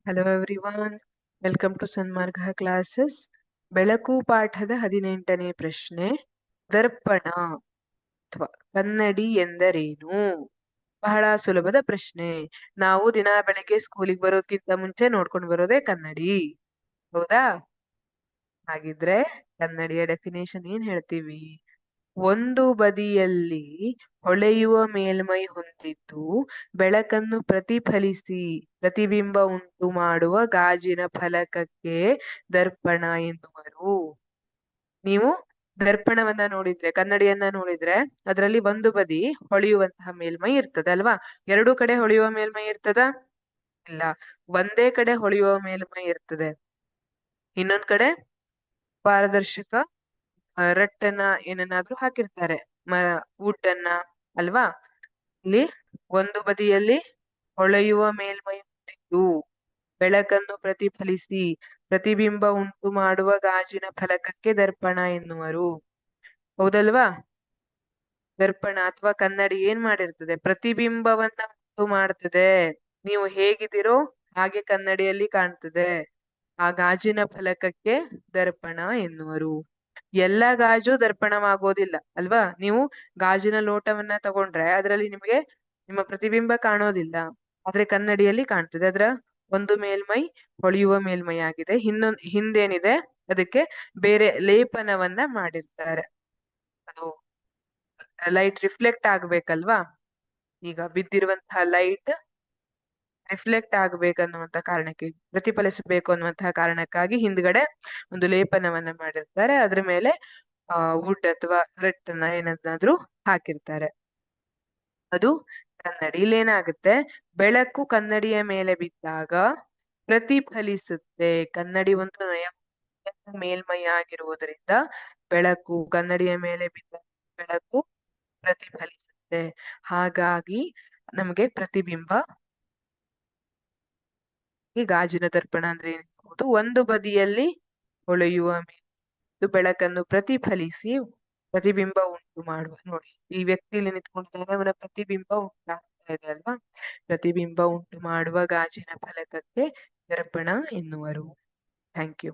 Hello everyone, welcome to Sanmarga classes. ಬೆಳಕು ಪಾಠದ 18ನೇ ಪ್ರಶ್ನೆ. ದರ್ಪಣ ಅಥವಾ ಕನ್ನಡಿ ಎಂದರೇನು? ಬಹಳ ಸುಲಭದ ಪ್ರಶ್ನೆ. ನಾವು ದಿನ ಬೆಳಗ್ಗೆ ಸ್ಕೂಲಿಗೆ ಬರೋದಕ್ಕಿಂತ ಮುಂಚೆ ನೋಡ್ಕೊಂಡು ಬರೋದೇ ಕನ್ನಡಿ, ಹೌದಾ? ಹಾಗಿದ್ರೆ ಕನ್ನಡಿಯ ಡೆಫಿನೇಷನ್ ಏನ್ ಹೇಳ್ತೀವಿ? ಒಂದು ಬದಿಯಲ್ಲಿ ಹೊಳೆಯುವ ಮೇಲ್ಮೈ ಹೊಂದಿದ್ದು ಬೆಳಕನ್ನು ಪ್ರತಿಬಿಂಬ ಉಂಟು ಮಾಡುವ ಗಾಜಿನ ಫಲಕಕ್ಕೆ ದರ್ಪಣ ಎನ್ನುವರು. ನೀವು ದರ್ಪಣವನ್ನ ನೋಡಿದ್ರೆ, ಕನ್ನಡಿಯನ್ನ ನೋಡಿದ್ರೆ ಅದರಲ್ಲಿ ಒಂದು ಬದಿ ಹೊಳೆಯುವಂತಹ ಮೇಲ್ಮೈ ಇರ್ತದೆ ಅಲ್ವಾ? ಎರಡು ಕಡೆ ಹೊಳೆಯುವ ಮೇಲ್ಮೈ ಇರ್ತದ? ಇಲ್ಲ, ಒಂದೇ ಕಡೆ ಹೊಳೆಯುವ ಮೇಲ್ಮೈ ಇರ್ತದೆ. ಇನ್ನೊಂದ್ ಕಡೆ ಪಾರದರ್ಶಕ ರಟ್ಟನ್ನ ಏನನ್ನಾದ್ರೂ ಹಾಕಿರ್ತಾರೆ, ವುಡ್ ಅನ್ನ ಅಲ್ವಾ? ಇಲ್ಲಿ ಒಂದು ಬದಿಯಲ್ಲಿ ಹೊಳೆಯುವ ಮೇಲ್ಮೈ ಹೊಂದಿದ್ದು ಬೆಳಕನ್ನು ಪ್ರತಿಬಿಂಬ ಉಂಟು ಮಾಡುವ ಗಾಜಿನ ಫಲಕಕ್ಕೆ ದರ್ಪಣ ಎನ್ನುವರು. ಹೌದಲ್ವಾ? ದರ್ಪಣ ಅಥವಾ ಕನ್ನಡಿ ಏನ್ ಮಾಡಿರ್ತದೆ? ಪ್ರತಿಬಿಂಬವನ್ನ ಉಂಟು ಮಾಡ್ತದೆ. ನೀವು ಹೇಗಿದ್ದೀರೋ ಹಾಗೆ ಕನ್ನಡಿಯಲ್ಲಿ ಕಾಣ್ತದೆ. ಆ ಗಾಜಿನ ಫಲಕಕ್ಕೆ ದರ್ಪಣ ಎನ್ನುವರು. ಎಲ್ಲ ಗಾಜು ದರ್ಪಣವಾಗೋದಿಲ್ಲ ಅಲ್ವಾ? ನೀವು ಗಾಜಿನ ಲೋಟವನ್ನ ತಗೊಂಡ್ರೆ ಅದರಲ್ಲಿ ನಿಮಗೆ ನಿಮ್ಮ ಪ್ರತಿಬಿಂಬ ಕಾಣೋದಿಲ್ಲ, ಆದ್ರೆ ಕನ್ನಡಿಯಲ್ಲಿ ಕಾಣ್ತದೆ. ಅದರ ಒಂದು ಮೇಲ್ಮೈ ಹೊಳೆಯುವ ಮೇಲ್ಮೈ ಆಗಿದೆ, ಹಿಂದೇನಿದೆ ಅದಕ್ಕೆ ಬೇರೆ ಲೇಪನವನ್ನ ಮಾಡಿರ್ತಾರೆ. ಅದು ಲೈಟ್ ರಿಫ್ಲೆಕ್ಟ್ ಆಗ್ಬೇಕಲ್ವಾ? ಈಗ ಬಿದ್ದಿರುವಂತಹ ಲೈಟ್ ರಿಫ್ಲೆಕ್ಟ್ ಆಗ್ಬೇಕನ್ನುವಂತ ಕಾರಣಕ್ಕೆ, ಪ್ರತಿಫಲಿಸಬೇಕು ಅನ್ನುವಂತಹ ಕಾರಣಕ್ಕಾಗಿ ಹಿಂದ್ಗಡೆ ಒಂದು ಲೇಪನವನ್ನ ಮಾಡಿರ್ತಾರೆ. ಅದ್ರ ಮೇಲೆ ವುಡ್ ಅಥವಾ ರಟ್ಟನ್ನ ಏನನ್ನಾದ್ರೂ ಹಾಕಿರ್ತಾರೆ. ಅದು ಕನ್ನಡಿ. ಇಲ್ಲೇನಾಗುತ್ತೆ? ಬೆಳಕು ಕನ್ನಡಿಯ ಮೇಲೆ ಬಿದ್ದಾಗ ಪ್ರತಿಫಲಿಸುತ್ತೆ. ಕನ್ನಡಿ ಒಂದು ಮೇಲ್ಮೈ ಆಗಿರುವುದರಿಂದ ಬೆಳಕು ಕನ್ನಡಿಯ ಮೇಲೆ ಬಿದ್ದ ಬೆಳಕು ಪ್ರತಿಫಲಿಸುತ್ತೆ. ಹಾಗಾಗಿ ನಮಗೆ ಪ್ರತಿಬಿಂಬ. ಈ ಗಾಜಿನ ದರ್ಪಣ ಅಂದ್ರೆ ಏನಿರ್ಬೋದು? ಒಂದು ಬದಿಯಲ್ಲಿ ಹೊಳೆಯುವ ಬೆಳಕನ್ನು ಪ್ರತಿಬಿಂಬ ಉಂಟು ಮಾಡುವ. ನೋಡಿ, ಈ ವ್ಯಕ್ತಿಯಲ್ಲಿ ನಿಂತ್ಕೊಂಡಿದ್ದಾನೆ, ಅವನ ಪ್ರತಿಬಿಂಬ ಉಂಟಾಗ್ತಾ ಇದೆ ಅಲ್ವಾ? ಪ್ರತಿಬಿಂಬ ಉಂಟು ಮಾಡುವ ಗಾಜಿನ ಫಲಕಕ್ಕೆ ದರ್ಪಣ ಎನ್ನುವರು. Thank you.